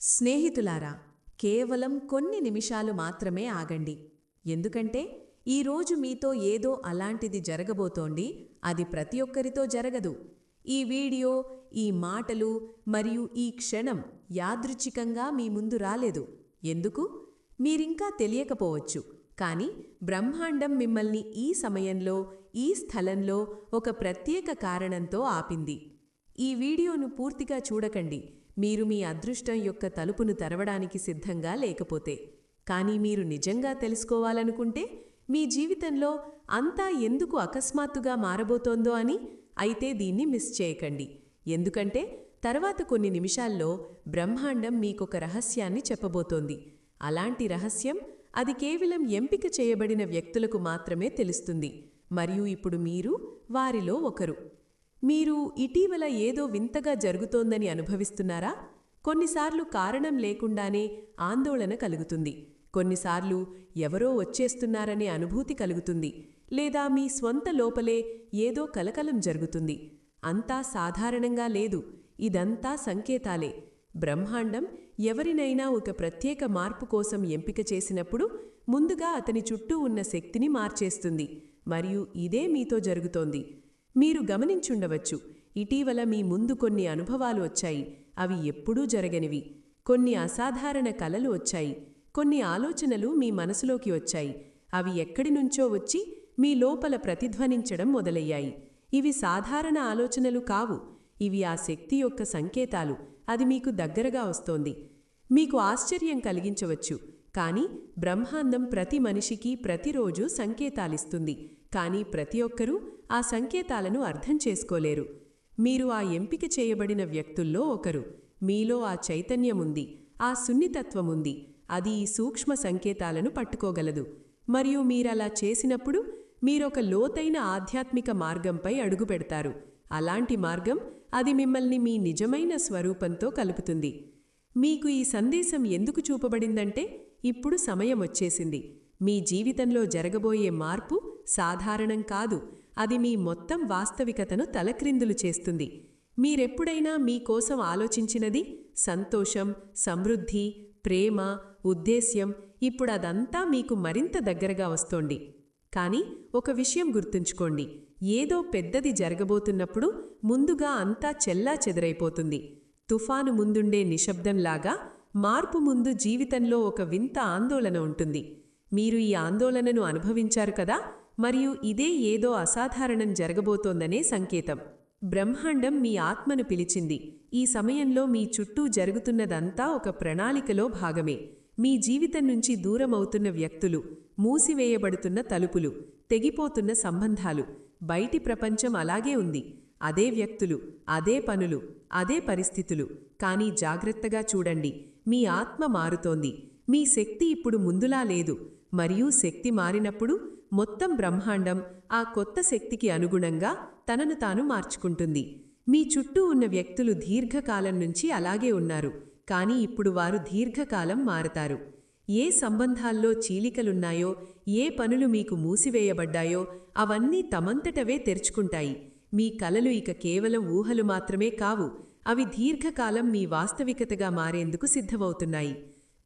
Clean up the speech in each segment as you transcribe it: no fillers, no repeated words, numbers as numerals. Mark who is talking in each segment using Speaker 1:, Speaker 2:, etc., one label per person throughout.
Speaker 1: స్నేహితులారా, కేవలం కొన్ని నిమిషాలు మాత్రమే ఆగండి. ఎందుకంటే ఈరోజు మీతో ఏదో అలాంటిది జరగబోతోంది. అది ప్రతి ఒక్కరితో జరగదు. ఈ వీడియో, ఈ మాటలు మరియు ఈ క్షణం యాదృచ్ఛికంగా మీ ముందు రాలేదు. ఎందుకు? మీరింకా తెలియకపోవచ్చు. కానీ బ్రహ్మాండం మిమ్మల్ని ఈ సమయంలో, ఈ స్థలంలో ఒక ప్రత్యేక కారణంతో ఆపింది. ఈ వీడియోను పూర్తిగా చూడకండి, మీరు మీ అదృష్టం యొక్క తలుపును తెరవడానికి సిద్ధంగా లేకపోతే. కానీ మీరు నిజంగా తెలుసుకోవాలనుకుంటే, మీ జీవితంలో అంతా ఎందుకు అకస్మాత్తుగా మారబోతోందో అని, అయితే దీన్ని మిస్ చేయకండి. ఎందుకంటే తర్వాత కొన్ని నిమిషాల్లో బ్రహ్మాండం మీకొక రహస్యాన్ని చెప్పబోతోంది. అలాంటి రహస్యం, అది కేవలం ఎంపిక చేయబడిన వ్యక్తులకు మాత్రమే తెలుస్తుంది. మరియు ఇప్పుడు మీరు వారిలో ఒకరు. మీరు ఇటీవల ఏదో వింతగా జరుగుతోందని అనుభవిస్తున్నారా? కొన్నిసార్లు కారణం లేకుండానే ఆందోళన కలుగుతుంది. కొన్నిసార్లు ఎవరో వచ్చేస్తున్నారనే అనుభూతి కలుగుతుంది. లేదా మీ స్వంత లోపలే ఏదో కలకలం జరుగుతుంది. అంతా సాధారణంగా లేదు. ఇదంతా సంకేతాలే. బ్రహ్మాండం ఎవరినైనా ఒక ప్రత్యేక మార్పు కోసం ఎంపిక చేసినప్పుడు ముందుగా అతని చుట్టూ ఉన్న శక్తిని మార్చేస్తుంది. మరియు ఇదే మీతో జరుగుతోంది. మీరు గమనించుండవచ్చు, ఇటీవల మీ ముందు కొన్ని అనుభవాలు వచ్చాయి. అవి ఎప్పుడూ జరగనివి. కొన్ని అసాధారణ కలలు వచ్చాయి. కొన్ని ఆలోచనలు మీ మనసులోకి వచ్చాయి. అవి ఎక్కడినుంచో వచ్చి మీ లోపల ప్రతిధ్వనించడం మొదలయ్యాయి. ఇవి సాధారణ ఆలోచనలు కావు. ఇవి ఆ శక్తి యొక్క సంకేతాలు. అది మీకు దగ్గరగా వస్తోంది. మీకు ఆశ్చర్యం కలిగించవచ్చు, కానీ బ్రహ్మాండం ప్రతి మనిషికి ప్రతిరోజు సంకేతాలిస్తుంది. కానీ ప్రతి ఒక్కరూ ఆ సంకేతాలను అర్థం చేసుకోలేరు. మీరు ఆ ఎంపిక చేయబడిన వ్యక్తుల్లో ఒకరు. మీలో ఆ చైతన్యముంది, ఆ సున్నితత్వముంది. అది ఈ సూక్ష్మ సంకేతాలను పట్టుకోగలదు. మరియు మీరలా చేసినప్పుడు మీరొక లోతైన ఆధ్యాత్మిక మార్గంపై అడుగుపెడతారు. అలాంటి మార్గం, అది మిమ్మల్ని మీ నిజమైన స్వరూపంతో కలుపుతుంది. మీకు ఈ సందేశం ఎందుకు చూపబడిందంటే, ఇప్పుడు సమయం వచ్చేసింది. మీ జీవితంలో జరగబోయే మార్పు సాధారణం కాదు. అది మీ మొత్తం వాస్తవికతను తలక్రిందులు చేస్తుంది. మీరెప్పుడైనా మీకోసం ఆలోచించినది, సంతోషం, సమృద్ధి, ప్రేమ, ఉద్దేశ్యం, ఇప్పుడదంతా మీకు మరింత దగ్గరగా వస్తోంది. కానీ ఒక విషయం గుర్తుంచుకోండి, ఏదో పెద్దది జరగబోతున్నప్పుడు ముందుగా అంతా చెల్లాచెదరైపోతుంది. తుఫాను ముందుండే నిశ్శబ్దంలాగా మార్పు ముందు జీవితంలో ఒక వింత ఆందోళన ఉంటుంది. మీరు ఈ ఆందోళనను అనుభవించారు కదా, మరియు ఇదే ఏదో అసాధారణం జరగబోతోందనే సంకేతం. బ్రహ్మాండం మీ ఆత్మను పిలిచింది. ఈ సమయంలో మీ చుట్టూ జరుగుతున్నదంతా ఒక ప్రణాళికలో భాగమే. మీ జీవితం నుంచి దూరమవుతున్న వ్యక్తులు, మూసివేయబడుతున్న తలుపులు, తెగిపోతున్న సంబంధాలు. బయటి ప్రపంచం అలాగే ఉంది. అదే వ్యక్తులు, అదే పనులు, అదే పరిస్థితులు. కానీ జాగ్రత్తగా చూడండి, మీ ఆత్మ మారుతోంది. మీ శక్తి ఇప్పుడు ముందులా లేదు. మరియు శక్తి మారినప్పుడు మొత్తం బ్రహ్మాండం ఆ కొత్త శక్తికి అనుగుణంగా తనను తాను మార్చుకుంటుంది. మీ చుట్టూ ఉన్న వ్యక్తులు దీర్ఘకాలం నుంచి అలాగే ఉన్నారు. కానీ ఇప్పుడు వారు దీర్ఘకాలం మారతారు. ఏ సంబంధాల్లో చీలికలున్నాయో, ఏ పనులు మీకు మూసివేయబడ్డాయో అవన్నీ తమంతటవే తెరుచుకుంటాయి. మీ కలలు ఇక కేవలం ఊహలు మాత్రమే కావు. అవి దీర్ఘకాలం మీ వాస్తవికతగా మారేందుకు సిద్ధమవుతున్నాయి.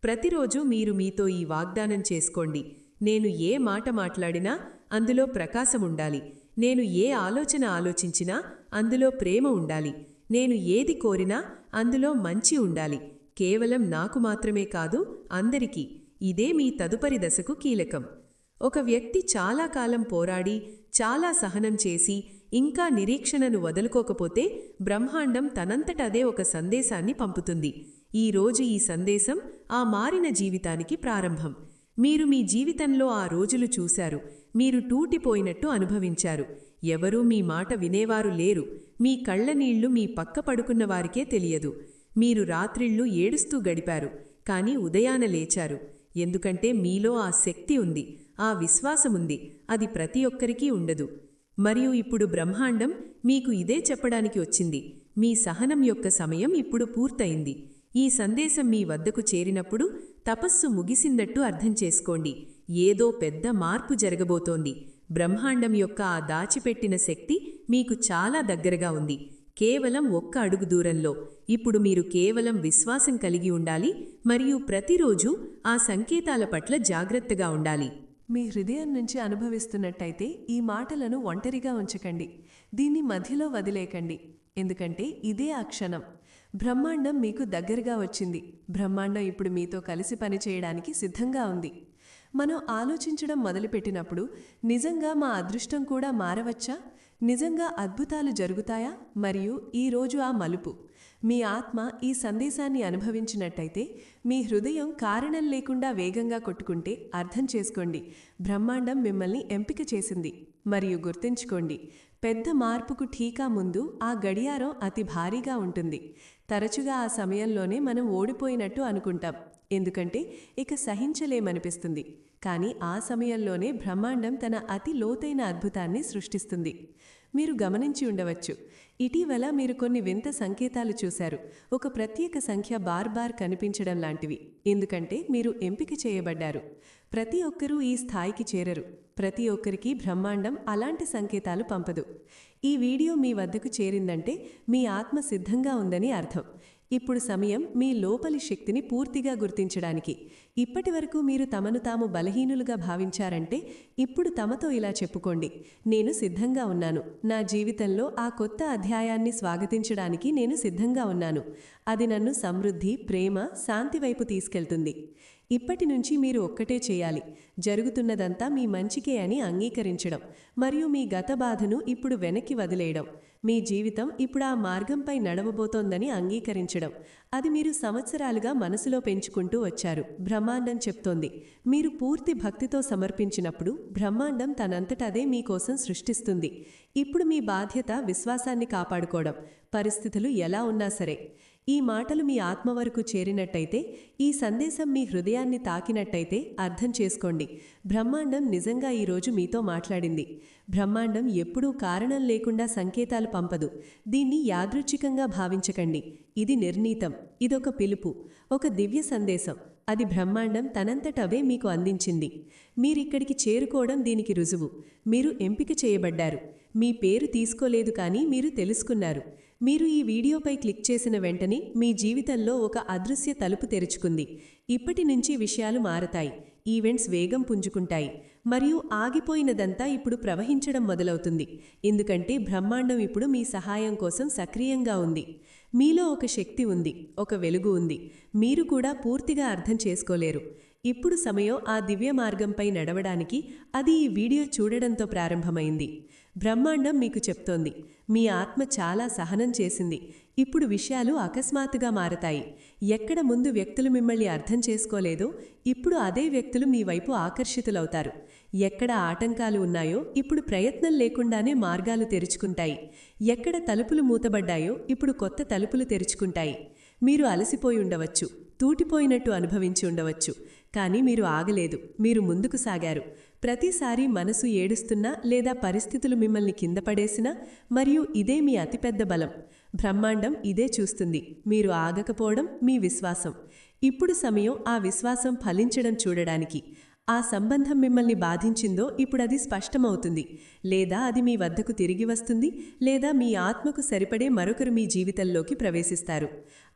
Speaker 1: ప్రతిరోజు మీరు మీతో ఈ వాగ్దానం చేసుకోండి, నేను ఏ మాట మాట్లాడినా అందులో ప్రకాశముండాలి. నేను ఏ ఆలోచన ఆలోచించినా అందులో ప్రేమ ఉండాలి. నేను ఏది కోరినా అందులో మంచి ఉండాలి. కేవలం నాకు మాత్రమే కాదు, అందరికీ. ఇదే మీ తదుపరి దశకు కీలకం. ఒక వ్యక్తి చాలా కాలం పోరాడి, చాలా సహనం చేసి, ఇంకా నిరీక్షణను వదులుకోకపోతే బ్రహ్మాండం తనంతటదే ఒక సందేశాన్ని పంపుతుంది. ఈ రోజు ఈ సందేశం ఆ మారిన జీవితానికి ప్రారంభం. మీరు మీ జీవితంలో ఆ రోజులు చూశారు. మీరు టూటిపోయినట్టు అనుభవించారు. ఎవరూ మీ మాట వినేవారు లేరు. మీ కళ్ళనీళ్లు మీ పక్క పడుకున్న వారికే తెలియదు. మీరు రాత్రిళ్ళు ఏడుస్తూ గడిపారు. కానీ ఉదయాన లేచారు. ఎందుకంటే మీలో ఆ శక్తి ఉంది, ఆ విశ్వాసముంది. అది ప్రతి ఒక్కరికీ ఉండదు. మరియు ఇప్పుడు బ్రహ్మాండం మీకు ఇదే చెప్పడానికి వచ్చింది. మీ సహనం యొక్క సమయం ఇప్పుడు పూర్తయింది. ఈ సందేశం మీ వద్దకు చేరినప్పుడు తపస్సు ముగిసిందట్టు అర్థం చేసుకోండి. ఏదో పెద్ద మార్పు జరగబోతోంది. బ్రహ్మాండం యొక్క ఆ దాచిపెట్టిన శక్తి మీకు చాలా దగ్గరగా ఉంది. కేవలం ఒక్క అడుగు దూరంలో. ఇప్పుడు మీరు కేవలం విశ్వాసం కలిగి ఉండాలి మరియు ప్రతిరోజు ఆ సంకేతాల పట్ల జాగ్రత్తగా ఉండాలి.
Speaker 2: మీ హృదయం నుంచి అనుభవిస్తున్నట్టయితే ఈ మాటలను ఒంటరిగా ఉంచకండి. దీన్ని మధ్యలో వదిలేకండి. ఎందుకంటే ఇదే ఆ క్షణం. బ్రహ్మాండం మీకు దగ్గరగా వచ్చింది. బ్రహ్మాండం ఇప్పుడు మీతో కలిసి పనిచేయడానికి సిద్ధంగా ఉంది. మనం ఆలోచించడం మొదలుపెట్టినప్పుడు నిజంగా మా అదృష్టం కూడా మారవచ్చా? నిజంగా అద్భుతాలు జరుగుతాయా? మరియు ఈరోజు ఆ మలుపు. మీ ఆత్మ ఈ సందేశాన్ని అనుభవించినట్టయితే, మీ హృదయం కారణం లేకుండా వేగంగా కొట్టుకుంటే అర్థం చేసుకోండి, బ్రహ్మాండం మిమ్మల్ని ఎంపిక చేసింది. మరియు గుర్తుంచుకోండి, పెద్ద మార్పుకు ఠీకా ముందు ఆ గడియారం అతి భారీగా ఉంటుంది. తరచుగా ఆ సమయంలోనే మనం ఓడిపోయినట్టు అనుకుంటాం, ఎందుకంటే ఇక సహించలేమనిపిస్తుంది. కానీ ఆ సమయంలోనే బ్రహ్మాండం తన అతి లోతైన అద్భుతాన్ని సృష్టిస్తుంది. మీరు గమనించి ఉండవచ్చు, ఇటీవల మీరు కొన్ని వింత సంకేతాలు చూశారు. ఒక ప్రత్యేక సంఖ్య బార్ కనిపించడం లాంటివి. ఎందుకంటే మీరు ఎంపిక చేయబడ్డారు. ప్రతి ఒక్కరూ ఈ స్థాయికి చేరరు. ప్రతి ఒక్కరికి బ్రహ్మాండం అలాంటి సంకేతాలు పంపదు. ఈ వీడియో మీ వద్దకు చేరిందంటే మీ ఆత్మ సిద్ధంగా ఉందని అర్థం. ఇప్పుడు సమయం మీ లోపలి శక్తిని పూర్తిగా గుర్తించడానికి. ఇప్పటివరకు మీరు తమను తాము బలహీనులుగా భావించారంటే ఇప్పుడు తమతో ఇలా చెప్పుకోండి, నేను సిద్ధంగా ఉన్నాను. నా జీవితంలో ఆ కొత్త అధ్యాయాన్ని స్వాగతించడానికి నేను సిద్ధంగా ఉన్నాను. అది నన్ను సమృద్ధి, ప్రేమ, శాంతి వైపు తీసుకెళ్తుంది. ఇప్పటి నుంచి మీరు ఒక్కటే చేయాలి, జరుగుతున్నదంతా మీ మంచికే అని అంగీకరించడం మరియు మీ గత బాధను ఇప్పుడు వెనక్కి వదిలేయడం. మీ జీవితం ఇప్పుడు ఆ మార్గంపై నడవబోతోందని అంగీకరించడం. అది మీరు సంవత్సరాలుగా మనసులో పెంచుకుంటూ వచ్చారు. బ్రహ్మాండం చెప్తోంది, మీరు పూర్తి భక్తితో సమర్పించినప్పుడు బ్రహ్మాండం తనంతటదే మీకోసం సృష్టిస్తుంది. ఇప్పుడు మీ బాధ్యత విశ్వాసాన్ని కాపాడుకోవడం, పరిస్థితులు ఎలా ఉన్నా సరే. ఈ మాటలు మీ ఆత్మ వరకు చేరినట్టయితే, ఈ సందేశం మీ హృదయాన్ని తాకినట్టయితే అర్థం చేసుకోండి, బ్రహ్మాండం నిజంగా ఈరోజు మీతో మాట్లాడింది. బ్రహ్మాండం ఎప్పుడూ కారణం లేకుండా సంకేతాలు పంపదు. దీన్ని యాదృచ్ఛికంగా భావించకండి. ఇది నిర్ణీతం. ఇదొక పిలుపు, ఒక దివ్య సందేశం. అది బ్రహ్మాండం తనంతటవే మీకు అందించింది. మీరిక్కడికి చేరుకోవడం దీనికి రుజువు. మీరు ఎంపిక చేయబడ్డారు. మీ పేరు తీసుకోలేదు, కానీ మీరు తెలుసుకున్నారు. మీరు ఈ వీడియోపై క్లిక్ చేసిన వెంటనే మీ జీవితంలో ఒక అదృశ్య తలుపు తెరుచుకుంది. ఇప్పటి నుంచి విషయాలు మారతాయి, ఈవెంట్స్ వేగం పుంజుకుంటాయి, మరియు ఆగిపోయినదంతా ఇప్పుడు ప్రవహించడం మొదలవుతుంది. ఎందుకంటే బ్రహ్మాండం ఇప్పుడు మీ సహాయం కోసం సక్రియంగా ఉంది. మీలో ఒక శక్తి ఉంది, ఒక వెలుగు ఉంది. మీరు కూడా పూర్తిగా అర్థం చేసుకోలేరు. ఇప్పుడు సమయం ఆ దివ్య మార్గంపై నడవడానికి. అది ఈ వీడియో చూడడంతో ప్రారంభమైంది. బ్రహ్మాండం మీకు చెప్తోంది, మీ ఆత్మ చాలా సహనం చేసింది. ఇప్పుడు విషయాలు అకస్మాత్తుగా మారతాయి. ఎక్కడ ముందు వ్యక్తులు మిమ్మల్ని అర్థం చేసుకోలేదో ఇప్పుడు అదే వ్యక్తులు మీ వైపు ఆకర్షితులవుతారు. ఎక్కడ ఆటంకాలు ఉన్నాయో ఇప్పుడు ప్రయత్నం లేకుండానే మార్గాలు తెరుచుకుంటాయి. ఎక్కడ తలుపులు మూతబడ్డాయో ఇప్పుడు కొత్త తలుపులు తెరుచుకుంటాయి. మీరు అలసిపోయి ఉండవచ్చు, తూటిపోయినట్టు అనుభవించి ఉండవచ్చు, కానీ మీరు ఆగలేదు. మీరు ముందుకు సాగారు. ప్రతిసారి మనసు ఏడుస్తున్నా లేదా పరిస్థితులు మిమ్మల్ని కింద పడేసినా, మరియు ఇదే మీ అతిపెద్ద బలం. బ్రహ్మాండం ఇదే చూస్తుంది, మీరు ఆగకపోవడం, మీ విశ్వాసం. ఇప్పుడు సమయం ఆ విశ్వాసం ఫలించడం చూడడానికి. ఆ సంబంధం మిమ్మల్ని బాధించిందో ఇప్పుడు అది స్పష్టమవుతుంది, లేదా అది మీ వద్దకు తిరిగి వస్తుంది, లేదా మీ ఆత్మకు సరిపడే మరొకరు మీ జీవితంలోకి ప్రవేశిస్తారు.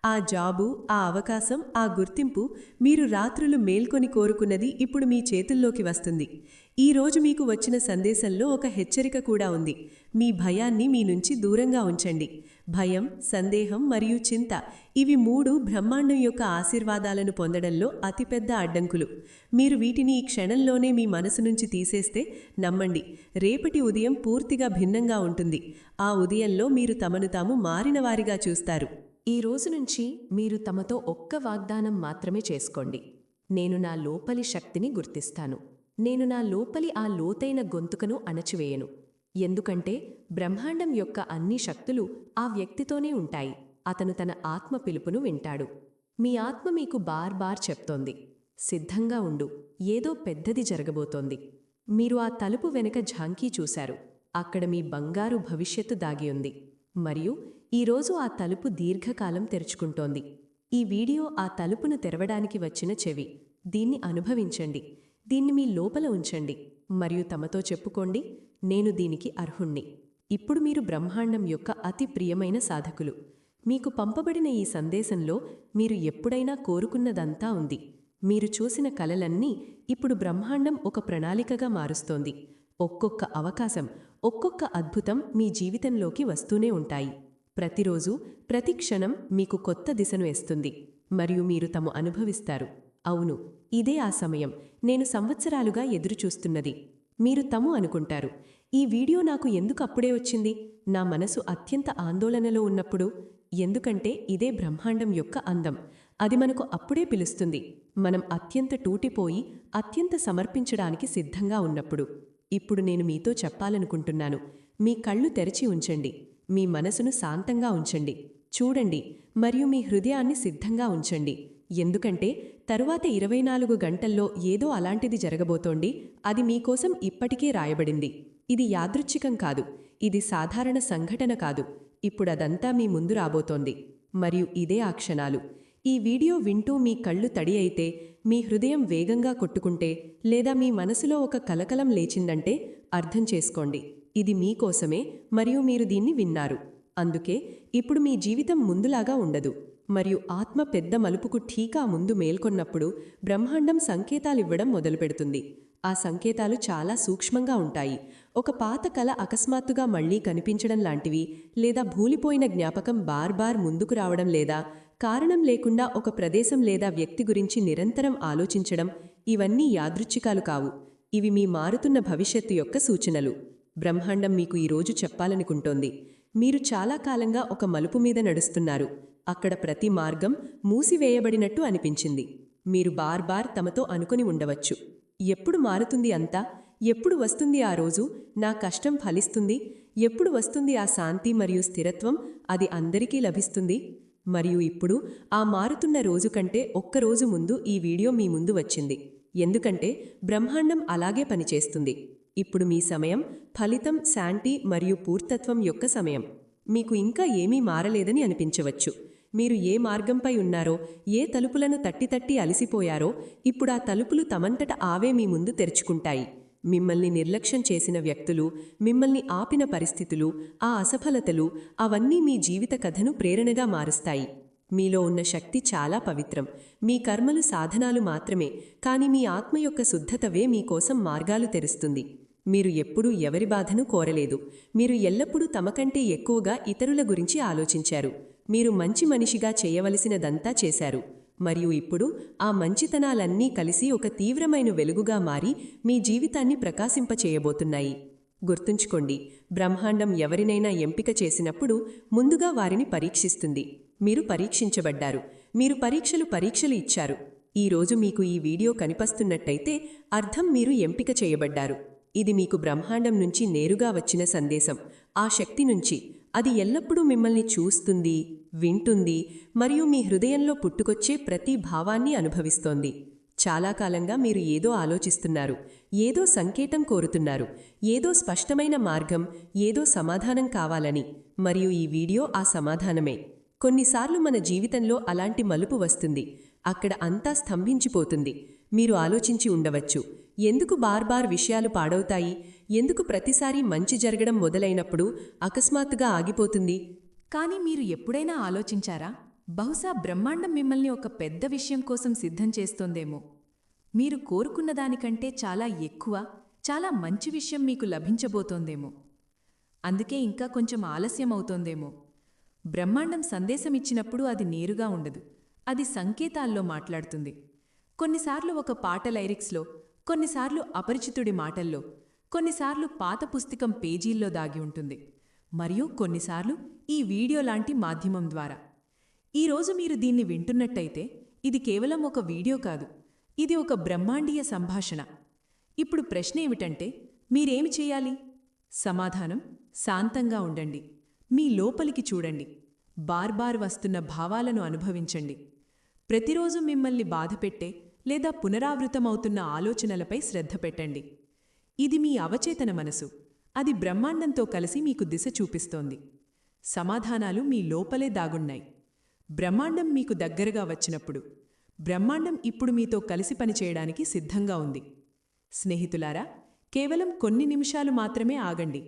Speaker 2: ఆ జాబు, ఆ అవకాశం, ఆ గుర్తింపు, మీరు రాత్రులు మేల్కొని కోరుకున్నది ఇప్పుడు మీ చేతుల్లోకి వస్తుంది. ఈరోజు మీకు వచ్చిన సందేశంలో ఒక హెచ్చరిక కూడా ఉంది. మీ భయాన్ని మీ నుంచి దూరంగా ఉంచండి. భయం, సందేహం మరియు చింత, ఇవి మూడు బ్రహ్మాండం యొక్క ఆశీర్వాదాలను పొందడంలో అతిపెద్ద అడ్డంకులు. మీరు వీటిని ఈ క్షణంలోనే మీ మనసు నుంచి తీసేస్తే నమ్మండి, రేపటి ఉదయం పూర్తిగా భిన్నంగా ఉంటుంది. ఆ ఉదయంలో మీరు తమను తాము మారినవారిగా చూస్తారు. ఈ రోజు నుంచి మీరు తమతో ఒక్క వాగ్దానం మాత్రమే చేసుకోండి, నేను నా లోపలి శక్తిని గుర్తిస్తాను. నేను నా లోపలి ఆ లోతైన గొంతుకను అణచివేయను. ఎందుకంటే బ్రహ్మాండం యొక్క అన్ని శక్తులు ఆ వ్యక్తితోనే ఉంటాయి. అతను తన ఆత్మ పిలుపును వింటాడు. మీ ఆత్మ మీకు బార్ చెప్తోంది, సిద్ధంగా ఉండు, ఏదో పెద్దది జరగబోతోంది. మీరు ఆ తలుపు వెనుక ఝాంకీ చూశారు. అక్కడ మీ బంగారు భవిష్యత్తు దాగి ఉంది. మరియు ఈరోజు ఆ తలుపు దీర్ఘకాలం తెరుచుకుంటోంది. ఈ వీడియో ఆ తలుపును తెరవడానికి వచ్చిన చెవి. దీన్ని అనుభవించండి, దీన్ని మీ లోపల ఉంచండి, మరియు తమతో చెప్పుకోండి, నేను దీనికి అర్హుణ్ణి. ఇప్పుడు మీరు బ్రహ్మాండం యొక్క అతి ప్రియమైన సాధకులు. మీకు పంపబడిన ఈ సందేశంలో మీరు ఎప్పుడైనా కోరుకున్నదంతా ఉంది. మీరు చూసిన కలలన్నీ ఇప్పుడు బ్రహ్మాండం ఒక ప్రణాళికగా మారుస్తోంది. ఒక్కొక్క అవకాశం, ఒక్కొక్క అద్భుతం మీ జీవితంలోకి వస్తూనే ఉంటాయి. ప్రతిరోజు, ప్రతి క్షణం మీకు కొత్త దిశను ఇస్తుంది. మరియు మీరు తమ అనుభవిస్తారు. అవును, ఇదే ఆ సమయం, నేను సంవత్సరాలుగా ఎదురుచూస్తున్నది. మీరు తము అనుకుంటారు, ఈ వీడియో నాకు ఎందుకు అప్పుడే వచ్చింది? నా మనసు అత్యంత ఆందోళనలో ఉన్నప్పుడు. ఎందుకంటే ఇదే బ్రహ్మాండం యొక్క అందం. అది మనకు అప్పుడే పిలుస్తుంది, మనం అత్యంత టూటిపోయి అత్యంత సమర్పించడానికి సిద్ధంగా ఉన్నప్పుడు. ఇప్పుడు నేను మీతో చెప్పాలనుకుంటున్నాను, మీ కళ్ళు తెరిచి ఉంచండి, మీ మనసును శాంతంగా ఉంచండి, చూడండి మరియు మీ హృదయాన్ని సిద్ధంగా ఉంచండి. ఎందుకంటే తరువాత 24 గంటల్లో ఏదో అలాంటిది జరగబోతోంది. అది మీకోసం ఇప్పటికే రాయబడింది. ఇది యాదృచ్ఛికం కాదు, ఇది సాధారణ సంఘటన కాదు. ఇప్పుడదంతా మీ ముందు రాబోతోంది. మరియు ఇదే ఆ క్షణాలు. ఈ వీడియో వింటూ మీ కళ్ళు తడి అయితే, మీ హృదయం వేగంగా కొట్టుకుంటే, లేదా మీ మనసులో ఒక కలకలం లేచిందంటే అర్థం చేసుకోండి, ఇది మీకోసమే మరియు మీరు దీన్ని విన్నారు. అందుకే ఇప్పుడు మీ జీవితం ముందులాగా ఉండదు. మరియు ఆత్మ పెద్ద మలుపుకు ఠీకా ముందు మేల్కొన్నప్పుడు బ్రహ్మాండం సంకేతాలివ్వడం మొదలుపెడుతుంది. ఆ సంకేతాలు చాలా సూక్ష్మంగా ఉంటాయి. ఒక పాత కల అకస్మాత్తుగా మళ్లీ కనిపించడం లాంటివి, లేదా భూలిపోయిన జ్ఞాపకం బార్బార్ ముందుకు రావడం, లేదా కారణం లేకుండా ఒక ప్రదేశం లేదా వ్యక్తి గురించి నిరంతరం ఆలోచించడం. ఇవన్నీ యాదృచ్ఛికాలు కావు, ఇవి మీ మారుతున్న భవిష్యత్తు యొక్క సూచనలు. బ్రహ్మాండం మీకు ఈరోజు చెప్పాలనుకుంటోంది, మీరు చాలా కాలంగా ఒక మలుపు మీద నడుస్తున్నారు. అక్కడ ప్రతి మార్గం మూసివేయబడినట్టు అనిపించింది. మీరు బార్బార్ తమతో అనుకుని ఉండవచ్చు, ఎప్పుడు మారుతుంది అంతా? ఎప్పుడు వస్తుంది ఆ రోజు? నా కష్టం ఫలిస్తుంది? ఎప్పుడు వస్తుంది ఆ శాంతి మరియు స్థిరత్వం? అది అందరికీ లభిస్తుంది. మరియు ఇప్పుడు ఆ మారుతున్న రోజు కంటే ఒక్కరోజు ముందు ఈ వీడియో మీ ముందు వచ్చింది. ఎందుకంటే బ్రహ్మాండం అలాగే పనిచేస్తుంది. ఇప్పుడు మీ సమయం ఫలితం, శాంతి మరియు పూర్తత్వం యొక్క సమయం. మీకు ఇంకా ఏమీ మారలేదని అనిపించవచ్చు. మీరు ఏ మార్గంపై ఉన్నారో, ఏ తలుపులను తట్టి అలసిపోయారో, ఇప్పుడా తలుపులు తమంతట ఆవే మీ ముందు తెరుచుకుంటాయి. మిమ్మల్ని నిర్లక్ష్యం చేసిన వ్యక్తులు, మిమ్మల్ని ఆపిన పరిస్థితులు, ఆ అసఫలతలు, అవన్నీ మీ జీవిత కథను ప్రేరణగా మారుస్తాయి. మీలో ఉన్న శక్తి చాలా పవిత్రం. మీ కర్మలు సాధనాలు మాత్రమే, కాని మీ ఆత్మ యొక్క శుద్ధతవే మీకోసం మార్గాలు తెరుస్తుంది. మీరు ఎప్పుడూ ఎవరి బాధను కోరలేదు. మీరు ఎల్లప్పుడూ తమకంటే ఎక్కువగా ఇతరుల గురించి ఆలోచించారు. మీరు మంచి మనిషిగా చేయవలసినదంతా చేశారు. మరియు ఇప్పుడు ఆ మంచితనాలన్నీ కలిసి ఒక తీవ్రమైన వెలుగుగా మారి మీ జీవితాన్ని ప్రకాశింపచేయబోతున్నాయి. గుర్తుంచుకోండి, బ్రహ్మాండం ఎవరినైనా ఎంపిక చేసినప్పుడు ముందుగా వారిని పరీక్షిస్తుంది. మీరు పరీక్షించబడ్డారు. మీరు పరీక్షలు ఇచ్చారు. ఈరోజు మీకు ఈ వీడియో కనిపిస్తున్నట్టయితే అర్థం మీరు ఎంపిక చేయబడ్డారు. ఇది మీకు బ్రహ్మాండం నుంచి నేరుగా వచ్చిన సందేశం. ఆ శక్తి నుంచి. అది ఎల్లప్పుడూ మిమ్మల్ని చూస్తుంది, వింటుంది మరియు మీ హృదయంలో పుట్టుకొచ్చే ప్రతి భావాన్ని అనుభవిస్తోంది. చాలా కాలంగా మీరు ఏదో ఆలోచిస్తున్నారు, ఏదో సంకేతం కోరుతున్నారు, ఏదో స్పష్టమైన మార్గం, ఏదో సమాధానం కావాలని. మరియు ఈ వీడియో ఆ సమాధానమే. కొన్నిసార్లు మన జీవితంలో అలాంటి మలుపు వస్తుంది. అక్కడ అంతా స్తంభించిపోతుంది. మీరు ఆలోచించి ఉండవచ్చు, ఎందుకు బార్బార్ విషయాలు పాడవుతాయి? ఎందుకు ప్రతిసారి మంచి జరగడం మొదలైనప్పుడు అకస్మాత్తుగా ఆగిపోతుంది?
Speaker 1: కానీ మీరు ఎప్పుడైనా ఆలోచించారా, బహుశా బ్రహ్మాండం మిమ్మల్ని ఒక పెద్ద విషయం కోసం సిద్ధం చేస్తోందేమో? మీరు కోరుకున్న దానికంటే చాలా ఎక్కువ, చాలా మంచి విషయం మీకు లభించబోతోందేమో. అందుకే ఇంకా కొంచెం ఆలస్యం అవుతోందేమో. బ్రహ్మాండం సందేశమిచ్చినప్పుడు అది నేరుగా ఉండదు, అది సంకేతాల్లో మాట్లాడుతుంది. కొన్నిసార్లు ఒక పాట లైరిక్స్లో, కొన్నిసార్లు అపరిచితుడి మాటల్లో, కొన్నిసార్లు పాత పుస్తకం పేజీల్లో దాగి ఉంటుంది, మరియు కొన్నిసార్లు ఈ వీడియో లాంటి మాధ్యమం ద్వారా. ఈరోజు మీరు దీన్ని వింటున్నట్టయితే ఇది కేవలం ఒక వీడియో కాదు, ఇది ఒక బ్రహ్మాండీయ సంభాషణ. ఇప్పుడు ప్రశ్న ఏమిటంటే, మీరేమి చేయాలి? సమాధానం: శాంతంగా ఉండండి, మీ లోపలికి చూడండి, బార్బార్ వస్తున్న భావాలను అనుభవించండి. ప్రతిరోజు మిమ్మల్ని బాధపెట్టే లేదా పునరావృతమవుతున్న ఆలోచనలపై శ్రద్ధ పెట్టండి. ఇది మీ అవచేతన మనసు, అది బ్రహ్మాండంతో కలిసి మీకు దిశ చూపిస్తోంది. సమాధానాలు మీ లోపలే దాగున్నాయి. బ్రహ్మాండం మీకు దగ్గరగా వచ్చినప్పుడు, బ్రహ్మాండం ఇప్పుడు మీతో కలిసి పనిచేయడానికి సిద్ధంగా ఉంది. స్నేహితులారా, కేవలం కొన్ని నిమిషాలు మాత్రమే ఆగండి.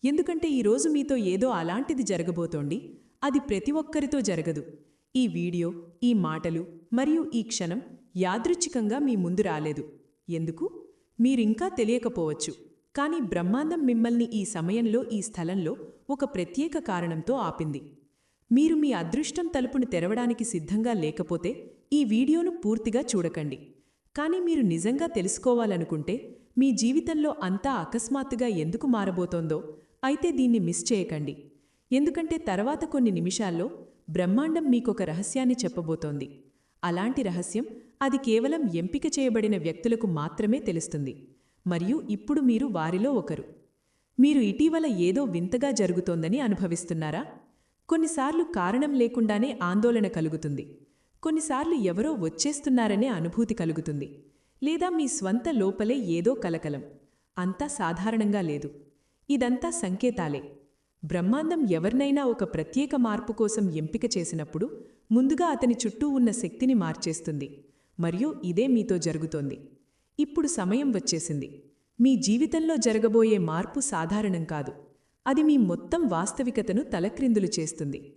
Speaker 1: ఎందుకంటే ఈరోజు మీతో ఏదో అలాంటిది జరగబోతోంది. అది ప్రతి ఒక్కరితో జరగదు. ఈ వీడియో, ఈ మాటలు మరియు ఈ క్షణం యాదృచ్ఛికంగా మీ ముందు రాలేదు. ఎందుకు? మీరింకా తెలియకపోవచ్చు. కానీ బ్రహ్మాండం మిమ్మల్ని ఈ సమయంలో, ఈ స్థలంలో ఒక ప్రత్యేక కారణంతో ఆపింది. మీరు మీ అదృష్టం తలుపును తెరవడానికి సిద్ధంగా లేకపోతే ఈ వీడియోను పూర్తిగా చూడకండి. కానీ మీరు నిజంగా తెలుసుకోవాలనుకుంటే, మీ జీవితంలో అంతా అకస్మాత్తుగా ఎందుకు మారబోతోందో, అయితే దీన్ని మిస్ చేయకండి. ఎందుకంటే తర్వాత కొన్ని నిమిషాల్లో బ్రహ్మాండం మీకొక రహస్యాన్ని చెప్పబోతోంది. అలాంటి రహస్యం, అది కేవలం ఎంపిక చేయబడిన వ్యక్తులకు మాత్రమే తెలుస్తుంది. మరియు ఇప్పుడు మీరు వారిలో ఒకరు. మీరు ఇటీవల ఏదో వింతగా జరుగుతోందని అనుభవిస్తున్నారా? కొన్నిసార్లు కారణం లేకుండానే ఆందోళన కలుగుతుంది. కొన్నిసార్లు ఎవరో వచ్చేస్తున్నారనే అనుభూతి కలుగుతుంది. లేదా మీ స్వంత లోపలే ఏదో కలకలం. అంతా సాధారణంగా లేదు. ఇదంతా సంకేతాలే. బ్రహ్మాండం ఎవరినైనా ఒక ప్రత్యేక మార్పు కోసం ఎంపిక చేసినప్పుడు ముందుగా అతని చుట్టూ ఉన్న శక్తిని మార్చేస్తుంది. మరియు ఇదే మీతో జరుగుతోంది. ఇప్పుడు సమయం వచ్చేసింది. మీ జీవితంలో జరగబోయే మార్పు సాధారణం కాదు. అది మీ మొత్తం వాస్తవికతను తలక్రిందులు చేస్తుంది.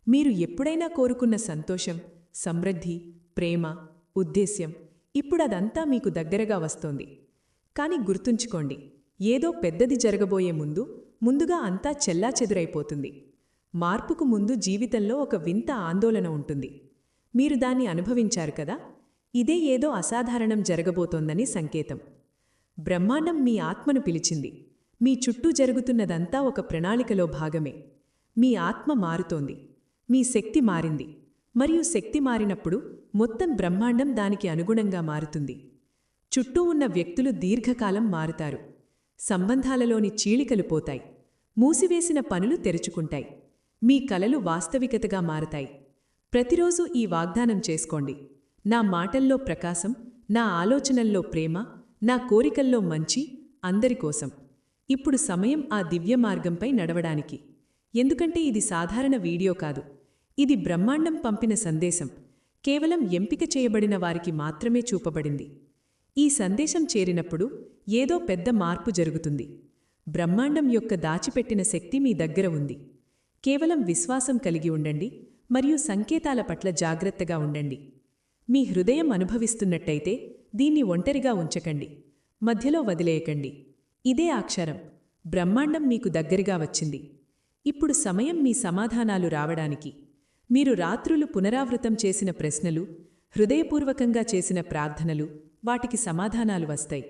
Speaker 1: మీరు ఎప్పుడైనా కోరుకున్న సంతోషం, సమృద్ధి, ప్రేమ, ఉద్దేశ్యం, ఇప్పుడదంతా మీకు దగ్గరగా వస్తోంది. కాని గుర్తుంచుకోండి, ఏదో పెద్దది జరగబోయే ముందుగా అంతా చెల్లాచెదురైపోతుంది. మార్పుకు ముందు జీవితంలో ఒక వింత ఆందోళన ఉంటుంది. మీరు దాన్ని అనుభవించారు కదా? ఇదే ఏదో అసాధారణం జరగబోతోందని సంకేతం. బ్రహ్మాండం మీ ఆత్మను పిలిచింది. మీ చుట్టూ జరుగుతున్నదంతా ఒక ప్రణాళికలో భాగమే. మీ ఆత్మ మారుతోంది. మీ శక్తి మారింది. మరియు శక్తి మారినప్పుడు మొత్తం బ్రహ్మాండం దానికి అనుగుణంగా మారుతుంది. చుట్టూ ఉన్న వ్యక్తులు దీర్ఘకాలం మారుతారు. సంబంధాలలోని చీలికలు పోతాయి. మూసివేసిన పనులు తెరుచుకుంటాయి. మీ కలలు వాస్తవికతగా మారతాయి. ప్రతిరోజూ ఈ వాగ్దానం చేసుకోండి. నా మాటల్లో ప్రకాశం, నా ఆలోచనల్లో ప్రేమ, నా కోరికల్లో మంచి, అందరికోసం. ఇప్పుడు సమయం ఆ దివ్య మార్గంపై నడవడానికి. ఎందుకంటే ఇది సాధారణ వీడియో కాదు. ఇది బ్రహ్మాండం పంపిన సందేశం. కేవలం ఎంపిక చేయబడిన వారికి మాత్రమే చూపబడింది. ఈ సందేశం చేరినప్పుడు ఏదో పెద్ద మార్పు జరుగుతుంది. బ్రహ్మాండం యొక్క దాచిపెట్టిన శక్తి మీ దగ్గర ఉంది. కేవలం విశ్వాసం కలిగి ఉండండి మరియు సంకేతాల పట్ల జాగ్రత్తగా ఉండండి. మీ హృదయం అనుభవిస్తున్నట్టయితే దీన్ని ఒంటరిగా ఉంచకండి. మధ్యలో వదిలేయకండి. ఇదే అక్షరం. బ్రహ్మాండం మీకు దగ్గరగా వచ్చింది. ఇప్పుడు సమయం మీ సమాధానాలు రావడానికి. మీరు రాత్రులు పునరావృతం చేసిన ప్రశ్నలు, హృదయపూర్వకంగా చేసిన ప్రార్థనలు, వాటికి సమాధానాలు వస్తాయి.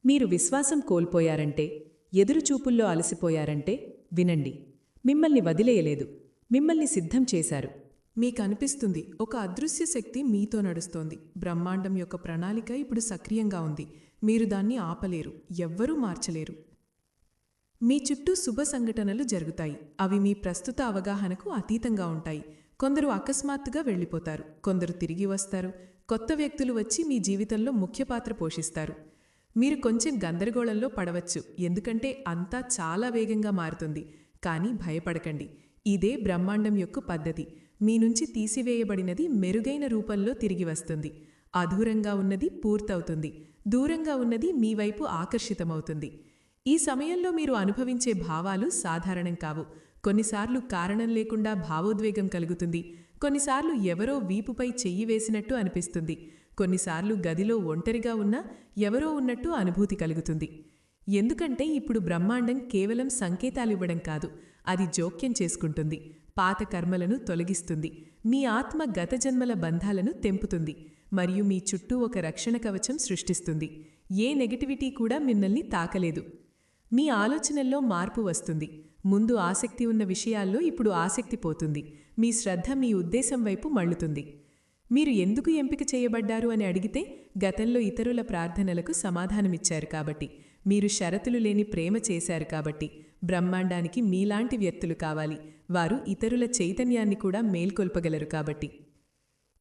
Speaker 1: మీరు విశ్వాసం కోల్పోయారంటే, ఎదురుచూపుల్లో అలసిపోయారంటే వినండి. మిమ్మల్ని వదిలేయలేదు. మిమ్మల్ని సిద్ధం చేశారు.
Speaker 3: మీకనిపిస్తుంది ఒక అదృశ్య శక్తి మీతో నడుస్తోంది. బ్రహ్మాండం యొక్క ప్రణాళిక ఇప్పుడు సక్రియంగా ఉంది. మీరు దాన్ని ఆపలేరు. ఎవ్వరూ మార్చలేరు. మీ చుట్టూ శుభ సంఘటనలు జరుగుతాయి. అవి మీ ప్రస్తుత అవగాహనకు అతీతంగా ఉంటాయి. కొందరు అకస్మాత్తుగా వెళ్ళిపోతారు. కొందరు తిరిగి వస్తారు. కొత్త వ్యక్తులు వచ్చి మీ జీవితంలో ముఖ్య పాత్ర పోషిస్తారు. మీరు కొంచెం గందరగోళంలో పడవచ్చు. ఎందుకంటే అంతా చాలా వేగంగా మారుతుంది. కానీ భయపడకండి. ఇదే బ్రహ్మాండం యొక్క పద్ధతి. మీ నుంచి తీసివేయబడినది మెరుగైన రూపంలో తిరిగి వస్తుంది. అధూరంగా ఉన్నది పూర్తవుతుంది. దూరంగా ఉన్నది మీ వైపు ఆకర్షితమవుతుంది. ఈ సమయంలో మీరు అనుభవించే భావాలు సాధారణం కావు. కొన్నిసార్లు కారణం లేకుండా భావోద్వేగం కలుగుతుంది. కొన్నిసార్లు ఎవరో వీపుపై చెయ్యి వేసినట్టు అనిపిస్తుంది. కొన్నిసార్లు గదిలో ఒంటరిగా ఉన్నా ఎవరో ఉన్నట్టు అనుభూతి కలుగుతుంది. ఎందుకంటే ఇప్పుడు బ్రహ్మాండం కేవలం సంకేతాలివ్వడం కాదు, అది జోక్యం చేసుకుంటుంది. పాత కర్మలను తొలగిస్తుంది. మీ ఆత్మ గత జన్మల బంధాలను తెంపుతుంది. మరియు మీ చుట్టూ ఒక రక్షణ కవచం సృష్టిస్తుంది. ఏ నెగటివిటీ కూడా మిమ్మల్ని తాకలేదు. మీ ఆలోచనల్లో మార్పు వస్తుంది. ముందు ఆసక్తి ఉన్న విషయాల్లో ఇప్పుడు ఆసక్తి పోతుంది. మీ శ్రద్ధ మీ ఉద్దేశం వైపు మళ్ళుతుంది. మీరు ఎందుకు ఎంపిక చేయబడ్డారు అని అడిగితే, గతంలో ఇతరుల ప్రార్థనలకు సమాధానమిచ్చారు కాబట్టి, మీరు షరతులు లేని ప్రేమ చేశారు కాబట్టి. బ్రహ్మాండానికి మీలాంటి వ్యక్తులు కావాలి. వారు ఇతరుల చైతన్యాన్ని కూడా మేల్కొల్పగలరు కాబట్టి.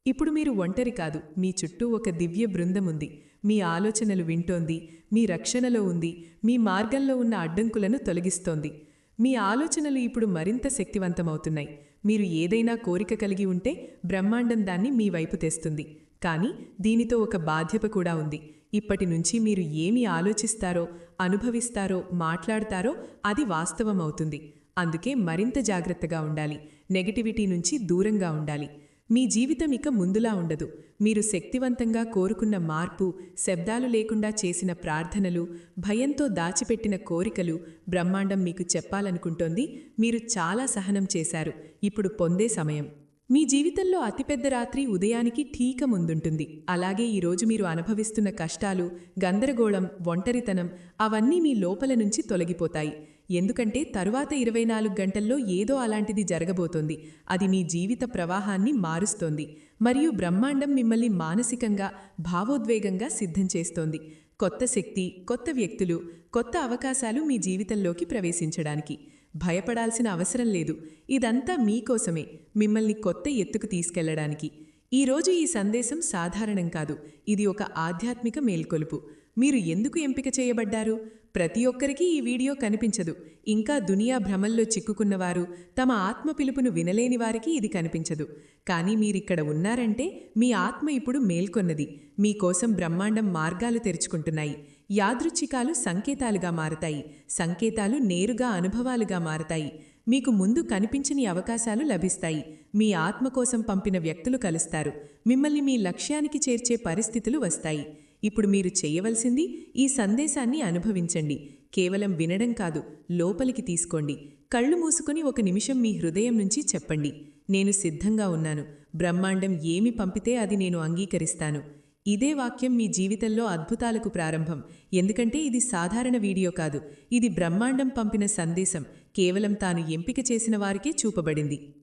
Speaker 3: ఇప్పుడు మీరు ఒంటరి కాదు. మీ చుట్టూ ఒక దివ్య బృందం ఉంది. మీ ఆలోచనలు వింటోంది. మీ రక్షణలో ఉంది. మీ మార్గంలో ఉన్న అడ్డంకులను తొలగిస్తోంది. మీ ఆలోచనలు ఇప్పుడు మరింత శక్తివంతమవుతున్నాయి. మీరు ఏదైనా కోరిక కలిగి ఉంటే బ్రహ్మాండం దాన్ని మీ వైపు తెస్తుంది. కానీ దీనితో ఒక బాధ్యత కూడా ఉంది. ఇప్పటి నుంచి మీరు ఏమి ఆలోచిస్తారో, అనుభవిస్తారో, మాట్లాడతారో అది వాస్తవమవుతుంది. అందుకే మరింత జాగ్రత్తగా ఉండాలి. నెగటివిటీ నుంచి దూరంగా ఉండాలి. మీ జీవితం ఇక ముందులా ఉండదు. మీరు శక్తివంతంగా కోరుకున్న మార్పు, శబ్దాలు లేకుండా చేసిన ప్రార్థనలు, భయంతో దాచిపెట్టిన కోరికలు బ్రహ్మాండం మీకు చెప్పాలనుకుంటోంది. మీరు చాలా సహనం చేశారు. ఇప్పుడు పొందే సమయం. మీ జీవితంలో అతిపెద్ద రాత్రి ఉదయానికి ఠీక ముందుంటుంది. అలాగే ఈరోజు మీరు అనుభవిస్తున్న కష్టాలు, గందరగోళం, ఒంటరితనం అవన్నీ మీ లోపల నుంచి తొలగిపోతాయి. ఎందుకంటే తరువాత 24 గంటల్లో ఏదో అలాంటిది జరగబోతోంది. అది మీ జీవిత ప్రవాహాన్ని మారుస్తోంది. మరియు బ్రహ్మాండం మిమ్మల్ని మానసికంగా, భావోద్వేగంగా సిద్ధం చేస్తోంది. కొత్త శక్తి, కొత్త వ్యక్తులు, కొత్త అవకాశాలు మీ జీవితంలోకి ప్రవేశించడానికి. భయపడాల్సిన అవసరం లేదు. ఇదంతా మీకోసమే, మిమ్మల్ని కొత్త ఎత్తుకు తీసుకెళ్లడానికి. ఈరోజు ఈ సందేశం సాధారణం కాదు. ఇది ఒక ఆధ్యాత్మిక మేల్కొలుపు. మీరు ఎందుకు ఎంపిక చేయబడ్డారు? ప్రతి ఒక్కరికి ఈ వీడియో కనిపించదు. ఇంకా దునియా భ్రమల్లో చిక్కుకున్నవారు, తమ ఆత్మ పిలుపును వినలేని వారికి ఇది కనిపించదు. కానీ మీరిక్కడ ఉన్నారంటే మీ ఆత్మ ఇప్పుడు మేల్కొన్నది. మీకోసం బ్రహ్మాండం మార్గాలు తెరుచుకుంటున్నాయి. యాదృచ్ఛికాలు సంకేతాలుగా మారతాయి. సంకేతాలు నేరుగా అనుభవాలుగా మారతాయి. మీకు ముందు కనిపించని అవకాశాలు లభిస్తాయి. మీ ఆత్మ కోసం పంపిన వ్యక్తులు కలుస్తారు. మిమ్మల్ని మీ లక్ష్యానికి చేర్చే పరిస్థితులు వస్తాయి. ఇప్పుడు మీరు చేయవలసింది ఈ సందేశాన్ని అనుభవించండి. కేవలం వినడం కాదు, లోపలికి తీసుకోండి. కళ్ళు మూసుకొని ఒక నిమిషం మీ హృదయం నుంచి చెప్పండి, నేను సిద్ధంగా ఉన్నాను. బ్రహ్మాండం ఏమి పంపితే అది నేను అంగీకరిస్తాను. ఇదే వాక్యం మీ జీవితంలో అద్భుతాలకు ప్రారంభం. ఎందుకంటే ఇది సాధారణ వీడియో కాదు. ఇది బ్రహ్మాండం పంపిన సందేశం. కేవలం తాను ఎంపిక చేసిన వారికే చూపబడింది.